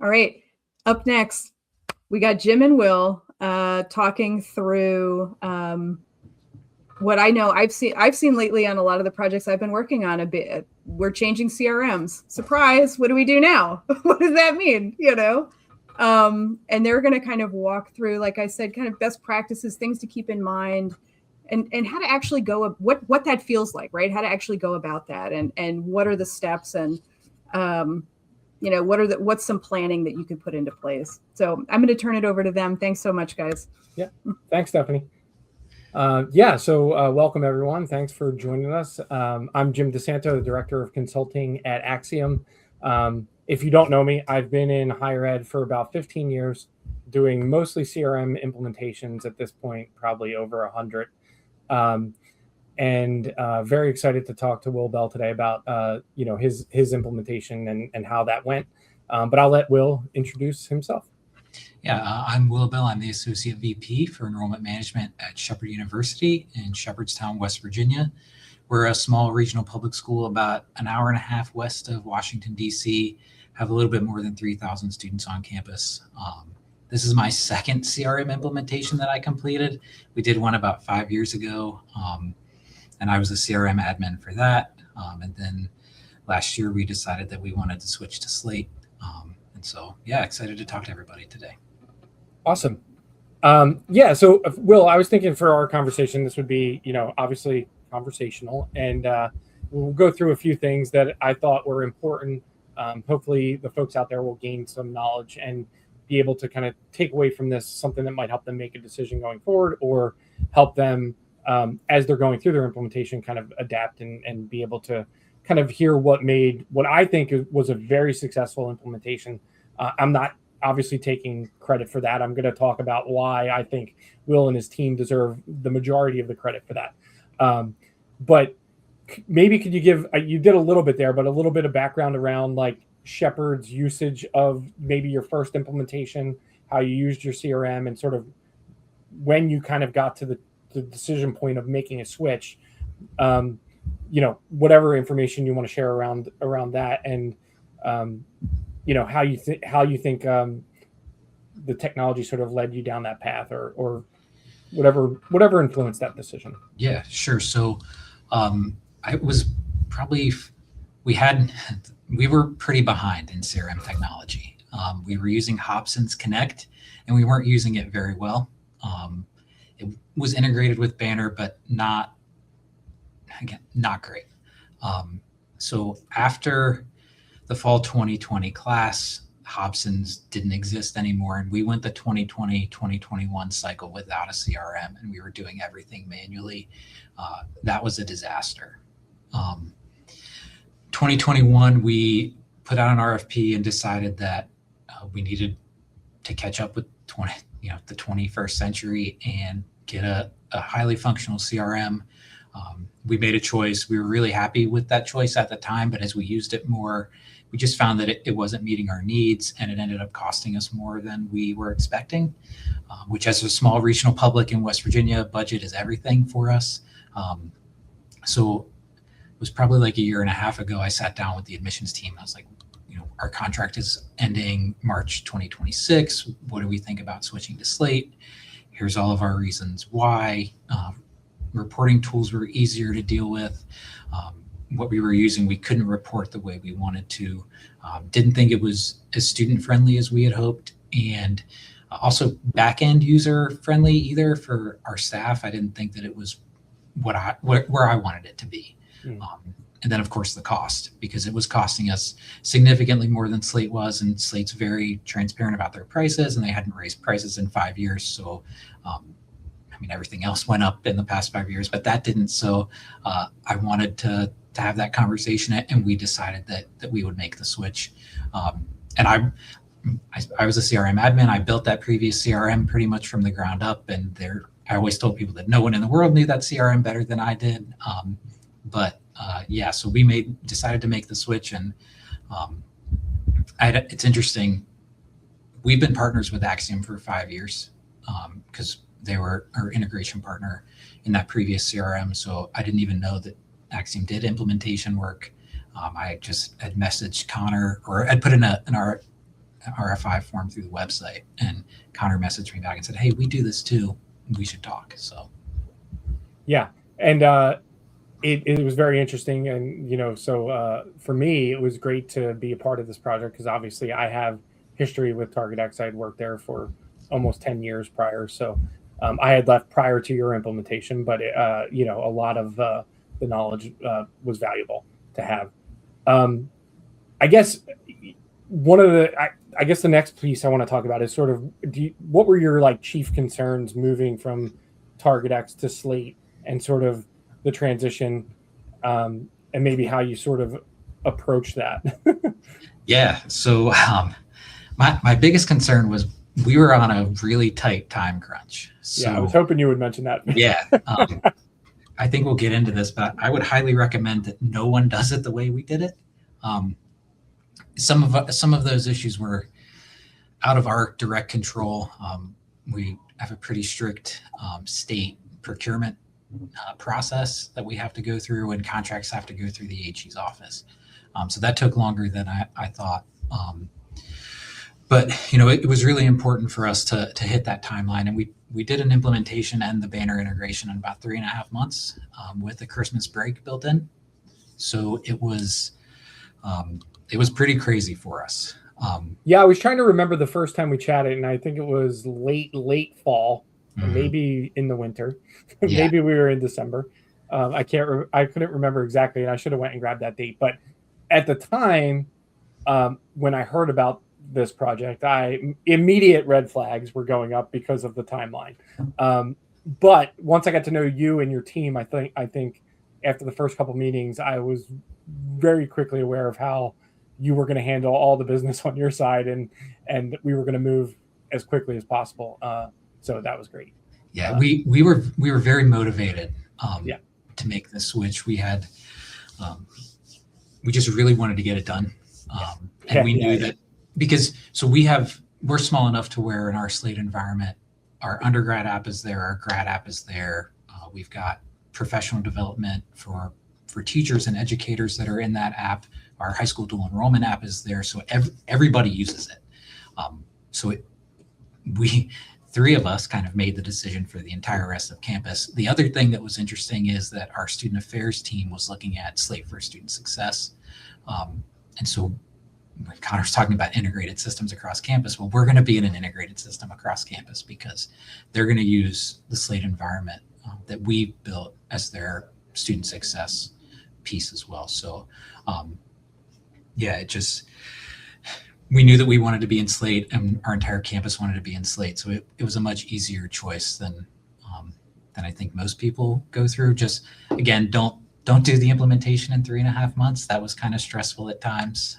All right. Up next, we got Jim and Will talking through what I know I've seen lately on a lot of the projects I've been working on. A bit, we're changing CRMs. Surprise! What do we do now? What does that mean? And they're going to kind of walk through, like I said, kind of best practices, things to keep in mind, and how to actually go, what that feels like, right? How to actually go about that, and what are the steps, and what's some planning that you could put into place. So I'm going to turn it over to them. Thanks so much, guys. Yeah, thanks, Stephanie. Welcome everyone. Thanks for joining us. I'm Jim DeSanto, the Director of Consulting at Axiom. If you don't know me, I've been in higher ed for about 15 years, doing mostly CRM implementations at this point, probably over 100. Very excited to talk to Will Bell today about his implementation and how that went. But I'll let Will introduce himself. Yeah, I'm Will Bell. I'm the Associate VP for Enrollment Management at Shepherd University in Shepherdstown, West Virginia. We're a small regional public school about an hour and a half west of Washington, D.C., have a little bit more than 3,000 students on campus. This is my second CRM implementation that I completed. We did one about 5 years ago, and I was a CRM admin for that. And then last year, we decided that we wanted to switch to Slate. Excited to talk to everybody today. Awesome. So Will, I was thinking for our conversation, this would be, obviously conversational, and we'll go through a few things that I thought were important. Hopefully the folks out there will gain some knowledge and be able to kind of take away from this something that might help them make a decision going forward, or help them as they're going through their implementation kind of adapt and be able to kind of hear what I think was a very successful implementation. I'm not obviously taking credit for that. I'm going to talk about why I think Will and his team deserve the majority of the credit for that. But maybe could you give, you did a little bit there, but a little bit of background around like Shepherd's usage of maybe your first implementation, how you used your CRM, and sort of when you kind of got to the decision point of making a switch, whatever information you want to share around that, and how you think the technology sort of led you down that path, or whatever influenced that decision. Yeah, sure. So I was probably, we were pretty behind in CRM technology. We were using Hobson's Connect, and we weren't using it very well. It was integrated with Banner, but not great. So after the fall 2020 class, Hobson's didn't exist anymore, and we went the 2020-2021 cycle without a CRM, and we were doing everything manually. That was a disaster. 2021, we put out an RFP and decided that we needed to catch up with the 21st century and get a highly functional CRM. We made a choice. We were really happy with that choice at the time, but as we used it more, we just found that it wasn't meeting our needs, and it ended up costing us more than we were expecting, which as a small regional public in West Virginia, budget is everything for us. So it was probably like a year and a half ago, I sat down with the admissions team. I was like, our contract is ending March 2026. What do we think about switching to Slate? Here's all of our reasons why. Reporting tools were easier to deal with. What we were using, we couldn't report the way we wanted to. Didn't think it was as student friendly as we had hoped, and also back-end user friendly either for our staff. I didn't think that it was where I wanted it to be. And then of course the cost, because it was costing us significantly more than Slate was, and Slate's very transparent about their prices, and they hadn't raised prices in 5 years. So everything else went up in the past 5 years, but that didn't. So I wanted to have that conversation, and we decided that we would make the switch. And I was a CRM admin. I built that previous CRM pretty much from the ground up, and I always told people that no one in the world knew that CRM better than I did. So we decided to make the switch, and it's interesting. We've been partners with Axiom for 5 years because they were our integration partner in that previous CRM. So I didn't even know that Axiom did implementation work. I just had messaged Connor, or I'd put in RFI form through the website, and Connor messaged me back and said, "Hey, we do this too. We should talk." So, yeah, and it was very interesting, and so for me, it was great to be a part of this project because obviously I have history with TargetX. I had worked there for almost 10 years prior, so I had left prior to your implementation, but a lot of the knowledge was valuable to have. I guess I guess the next piece I want to talk about is sort of what were your like chief concerns moving from TargetX to Slate, and sort of the transition, and maybe how you sort of approach that. Yeah. So my biggest concern was we were on a really tight time crunch. So yeah, I was hoping you would mention that. Yeah. I think we'll get into this, but I would highly recommend that no one does it the way we did it. Some of those issues were out of our direct control. We have a pretty strict state procurement process that we have to go through, and contracts have to go through the AG's office. So that took longer than I thought. But it was really important for us to hit that timeline, and we did an implementation and the banner integration in about 3.5 months with the Christmas break built in. So it was pretty crazy for us. Yeah, I was trying to remember the first time we chatted, and I think it was late fall, maybe in the winter. Yeah. Maybe we were in December. I couldn't remember exactly, and I should have went and grabbed that date. But at the time, when I heard about this project, immediate red flags were going up because of the timeline. But once I got to know you and your team, I think after the first couple meetings, I was very quickly aware of how you were going to handle all the business on your side, and we were going to move as quickly as possible. So that was great. Yeah, we were very motivated to make the switch. We had we just really wanted to get it done, and we knew that because we're small enough to where in our Slate environment, our undergrad app is there, our grad app is there. We've got professional development for teachers and educators that are in that app. Our high school dual enrollment app is there, so everybody uses it. We three of us kind of made the decision for the entire rest of campus. The other thing that was interesting is that our student affairs team was looking at Slate for student success. And so when Connor's talking about integrated systems across campus, well, we're going to be in an integrated system across campus because they're going to use the Slate environment that we built as their student success piece as well. So we knew that we wanted to be in Slate, and our entire campus wanted to be in Slate. So it was a much easier choice than I think most people go through. Just again, don't do the implementation in 3.5 months. That was kind of stressful at times,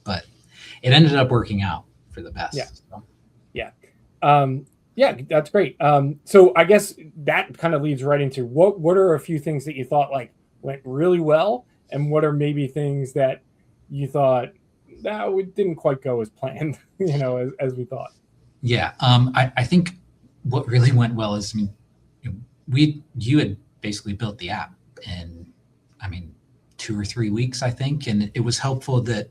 but it ended up working out for the best. Yeah. So. Yeah, that's great. So I guess that kind of leads right into what are a few things that you thought like went really well, and what are maybe things that you thought we didn't quite go as planned, as we thought. Yeah, I think what really went well is, you had basically built the app in, 2 or 3 weeks, I think, and it was helpful that,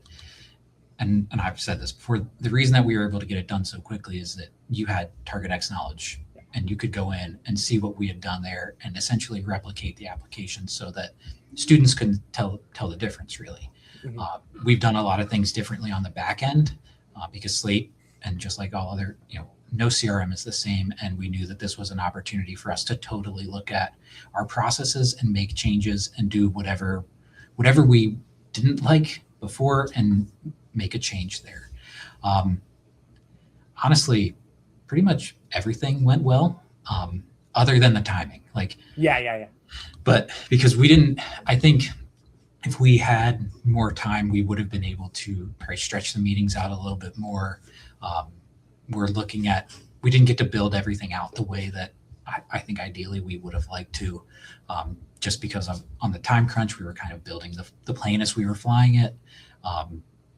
and I've said this before, the reason that we were able to get it done so quickly is that you had TargetX knowledge, and you could go in and see what we had done there and essentially replicate the application so that students could tell the difference, really. Mm-hmm. We've done a lot of things differently on the back end because Slate, and just like all other, no CRM is the same. And we knew that this was an opportunity for us to totally look at our processes and make changes and do whatever we didn't like before and make a change there. Honestly, pretty much everything went well, other than the timing. Yeah. But because I think if we had more time, we would have been able to probably stretch the meetings out a little bit more. We didn't get to build everything out the way that I think ideally we would have liked to, just because on the time crunch, we were kind of building the plane as we were flying it.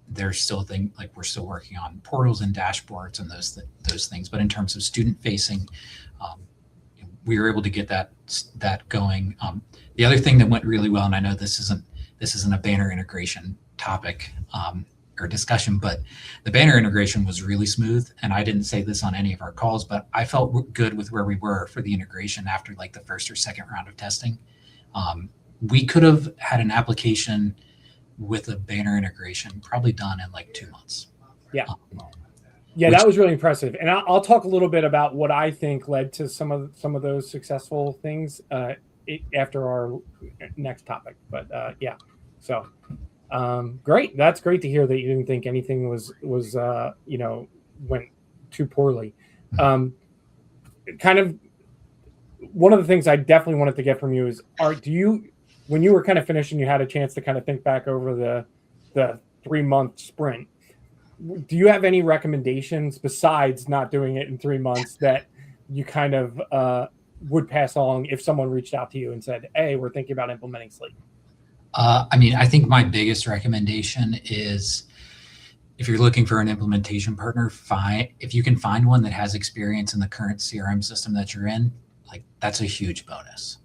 There's still things like we're still working on portals and dashboards and those things. But in terms of student facing, we were able to get that going. The other thing that went really well, and I know this isn't a banner integration topic, or discussion, but the banner integration was really smooth. And I didn't say this on any of our calls, but I felt good with where we were for the integration after like the first or second round of testing. We could have had an application with a banner integration probably done in like 2 months. Yeah. That was really impressive. And I'll talk a little bit about what I think led to some of those successful things after our next topic. But so great. That's great to hear that you didn't think anything was went too poorly. Kind of one of the things I definitely wanted to get from you is, when you were kind of finished and you had a chance to kind of think back over the 3-month sprint, do you have any recommendations besides not doing it in 3 months that you kind of would pass along if someone reached out to you and said, hey, we're thinking about implementing Slate? I think my biggest recommendation is, if you're looking for an implementation partner, if you can find one that has experience in the current CRM system that you're in, like that's a huge bonus.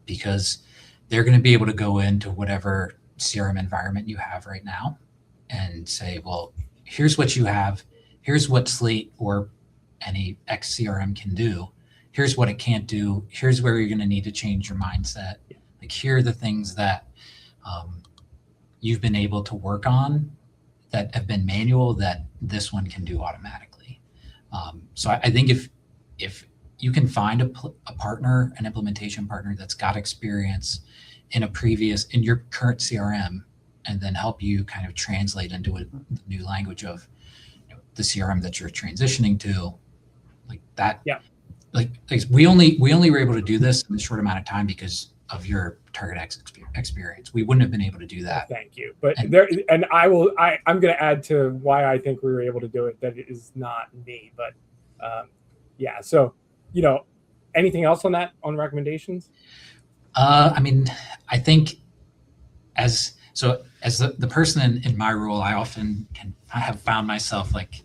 Because they're going to be able to go into whatever CRM environment you have right now and say, well, here's what you have. Here's what Slate or any X CRM can do. Here's what it can't do. Here's where you're going to need to change your mindset. Like, here are the things that you've been able to work on that have been manual that this one can do automatically. So I think if you can find a partner, an implementation partner that's got experience in your current CRM, and then help you kind of translate into a new language of the CRM that you're transitioning to, like that. Yeah. Like we only were able to do this in a short amount of time because of your Target X experience. We wouldn't have been able to do that. Thank you. But I'm going to add to why I think we were able to do it, that it is not me, but So, anything else on recommendations? I think as the person in my role, I often have found myself like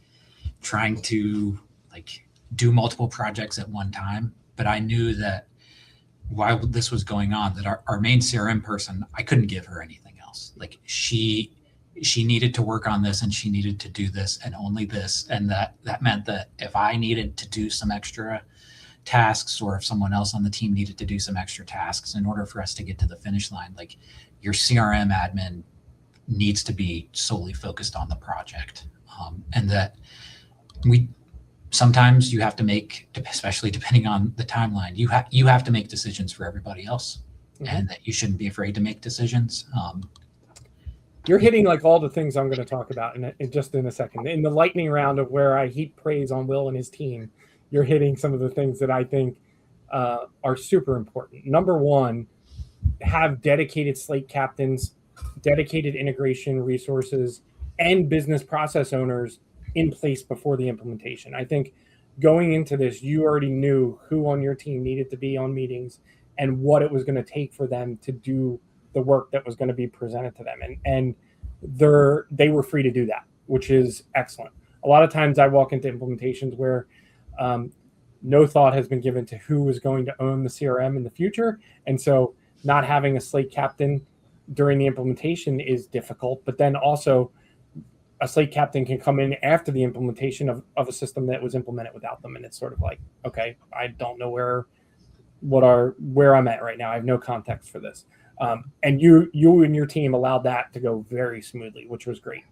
trying to like do multiple projects at one time. But I knew that while this was going on, that our main CRM person, I couldn't give her anything else. Like she needed to work on this, and she needed to do this and only this. And that meant that if I needed to do some extra tasks, or if someone else on the team needed to do some extra tasks in order for us to get to the finish line, like your CRM admin needs to be solely focused on the project. And that sometimes you have to make, especially depending on the timeline, you have to make decisions for everybody else. Mm-hmm. And that you shouldn't be afraid to make decisions. You're hitting like all the things I'm going to talk about in just in a second. In the lightning round of where I heap praise on Will and his team, you're hitting some of the things that I think are super important. Number one, have dedicated Slate captains, dedicated integration resources, and business process owners in place before the implementation. I think going into this, you already knew who on your team needed to be on meetings and what it was going to take for them to do the work that was going to be presented to them. And they were free to do that, which is excellent. A lot of times I walk into implementations where no thought has been given to who is going to own the CRM in the future. And so not having a Slate captain during the implementation is difficult, but then also a Slate captain can come in after the implementation of a system that was implemented without them. And it's sort of like, okay, I don't know where I'm at right now. I have no context for this. And you and your team allowed that to go very smoothly, which was great.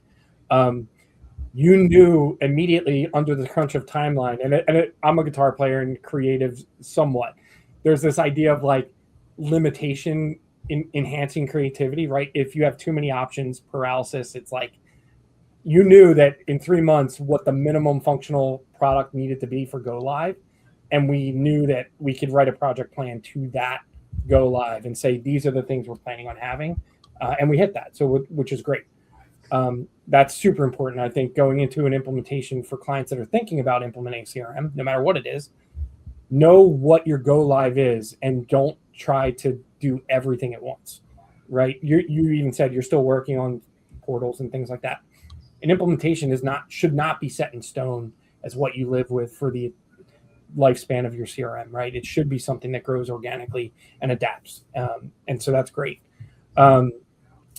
You knew immediately under the crunch of timeline, and I'm a guitar player and creative somewhat. There's this idea of like limitation in enhancing creativity, right? If you have too many options, paralysis, it's like you knew that in 3 months what the minimum functional product needed to be for go live. And we knew that we could write a project plan to that go live and say, these are the things we're planning on having. And we hit that, which is great. That's super important. I think going into an implementation for clients that are thinking about implementing CRM, no matter what it is, know what your go live is and don't try to do everything at once, right? You even said you're still working on portals and things like that. An implementation should not be set in stone as what you live with for the lifespan of your CRM, right? It should be something that grows organically and adapts. And so that's great.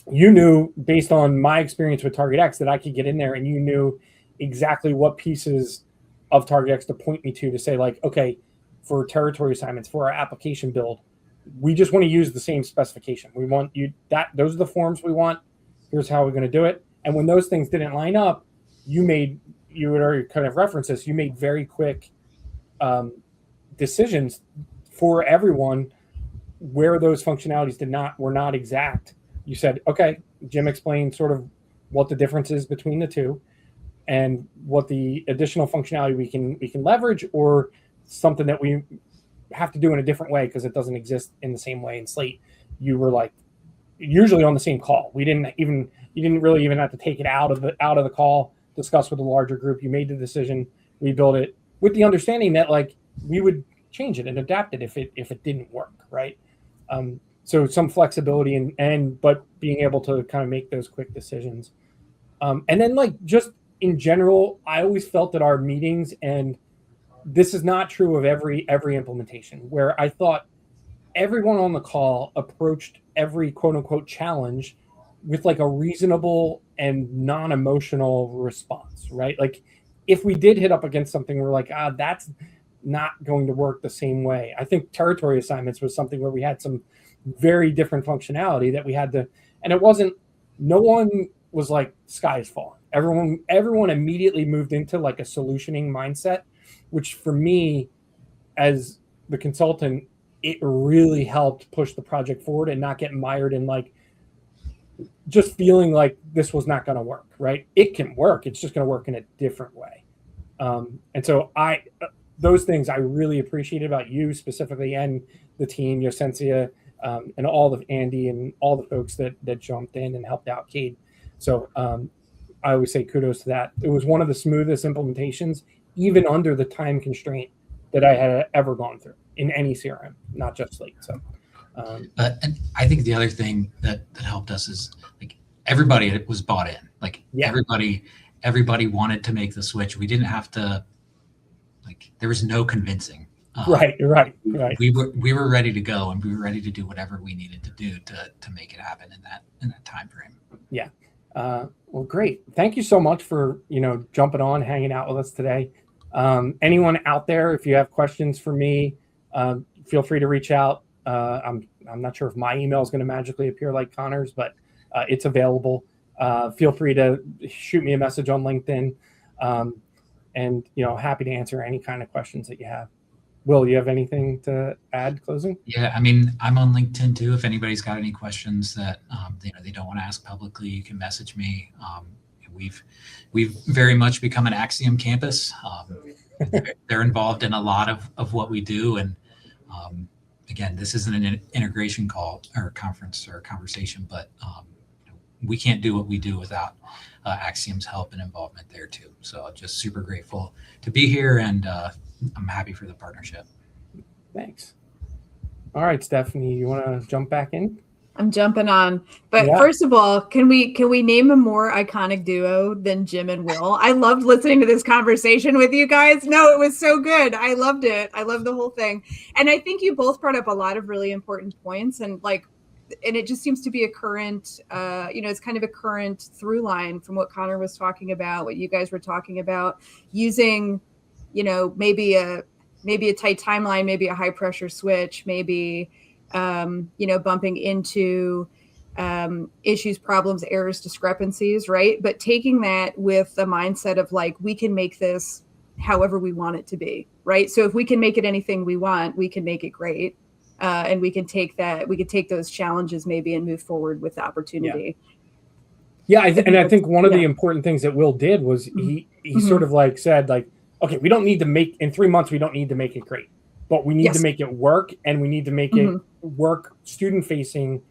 you knew based on my experience with Target X that I could get in there and you knew exactly what pieces of Target X to point me to say like, okay, for territory assignments, for our application build, we just want to use the same specification. We want you that those are the forms we want. Here's how we're going to do it. And when those things didn't line up, you would already kind of reference this. You made very quick decisions for everyone where those functionalities were not exact. You said, okay, Jim explained sort of what the difference is between the two and what the additional functionality we can leverage, or something that we have to do in a different way because it doesn't exist in the same way in Slate. You were like usually on the same call. You didn't really even have to take it out of the call, discuss with a larger group. You made the decision, we built it with the understanding that like we would change it and adapt it if it didn't work, right? So some flexibility but being able to kind of make those quick decisions. And then like just in general, I always felt that our meetings, and this is not true of every implementation, where I thought everyone on the call approached every quote unquote challenge with like a reasonable and non-emotional response, right? Like if we did hit up against something, we're like, that's not going to work the same way. I think territory assignments was something where we had some very different functionality that we had to, and no one was like sky is falling. Everyone immediately moved into like a solutioning mindset, which for me as the consultant, it really helped push the project forward and not get mired in like just feeling like this was not going to work, right? It can work. It's just going to work in a different way. And so those things I really appreciated about you specifically and the team, Yosensia, and all of Andy and all the folks that jumped in and helped out Cade. So I always say kudos to that. It was one of the smoothest implementations, even under the time constraint that I had ever gone through in any CRM, not just Slate. So, and I think the other thing that helped us is like everybody was bought in. Like everybody wanted to make the switch. We didn't have to. Like there was no convincing. Right. We were ready to go, and we were ready to do whatever we needed to do to make it happen in that time frame. Yeah. Well, great. Thank you so much for jumping on, hanging out with us today. Anyone out there, if you have questions for me, feel free to reach out. I'm not sure if my email is going to magically appear like Connor's, but it's available. Feel free to shoot me a message on LinkedIn, and happy to answer any kind of questions that you have. Will, you have anything to add closing? Yeah, I mean, I'm on LinkedIn too. If anybody's got any questions that they don't want to ask publicly, you can message me. We've very much become an Axiom campus. They're involved in a lot of what we do, and again, this isn't an integration call or conference or conversation, but we can't do what we do without Axiom's help and involvement there too. So just super grateful to be here, and I'm happy for the partnership. Thanks. All right, Stephanie, you want to jump back in? I'm jumping on. But First of all, can we name a more iconic duo than Jim and Will? I loved listening to this conversation with you guys. No, it was so good. I loved it. I loved the whole thing. And I think you both brought up a lot of really important points, and it just seems to be a current, it's kind of a current through line from what Connor was talking about, what you guys were talking about, using, maybe a tight timeline, maybe a high pressure switch, maybe, bumping into issues, problems, errors, discrepancies, right? But taking that with the mindset of like, we can make this however we want it to be, right? So if we can make it anything we want, we can make it great. And we can take those challenges maybe and move forward with the opportunity. Yeah, I think one of the important things that Will did was he sort of like said like, okay, we don't need to make in 3 months. We don't need to make it great, but we need to make it work, and we need to make it work student facing,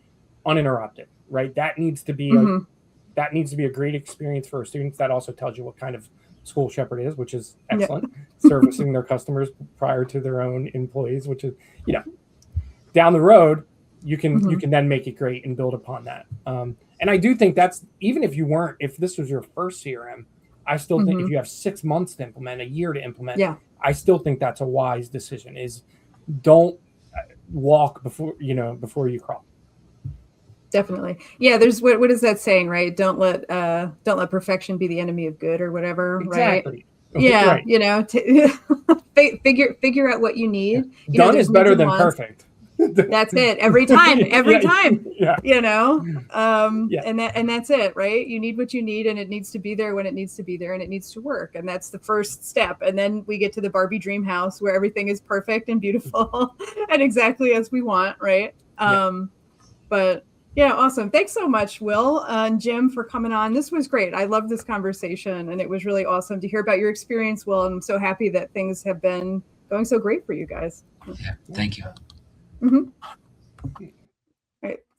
uninterrupted. Right? That needs to be a great experience for our students. That also tells you what kind of school shepherd is, which is excellent. Servicing their customers prior to their own employees, which is down the road, you can then make it great and build upon that. And I do think that's, even if this was your first CRM, I still think if you have 6 months to implement, a year to implement, I still think that's a wise decision. Is don't walk before you crawl. Definitely. Yeah. There's what is that saying, right? Don't let perfection be the enemy of good or whatever. Right. Exactly. Yeah. Right. You know, figure out what you need. You know, Done there's is better needs and than wants. perfect. That's it. Every time. Yeah. You know, Yeah. and that's it, right? You need what you need, and it needs to be there when it needs to be there, and it needs to work, and that's the first step. And then we get to the Barbie dream house where everything is perfect and beautiful and exactly as we want, right? But yeah, awesome. Thanks so much, Will and Jim, for coming on. This was great. I love this conversation, and it was really awesome to hear about your experience, Will. And I'm so happy that things have been going so great for you guys. Yeah, thank you. Mm-hmm. Right.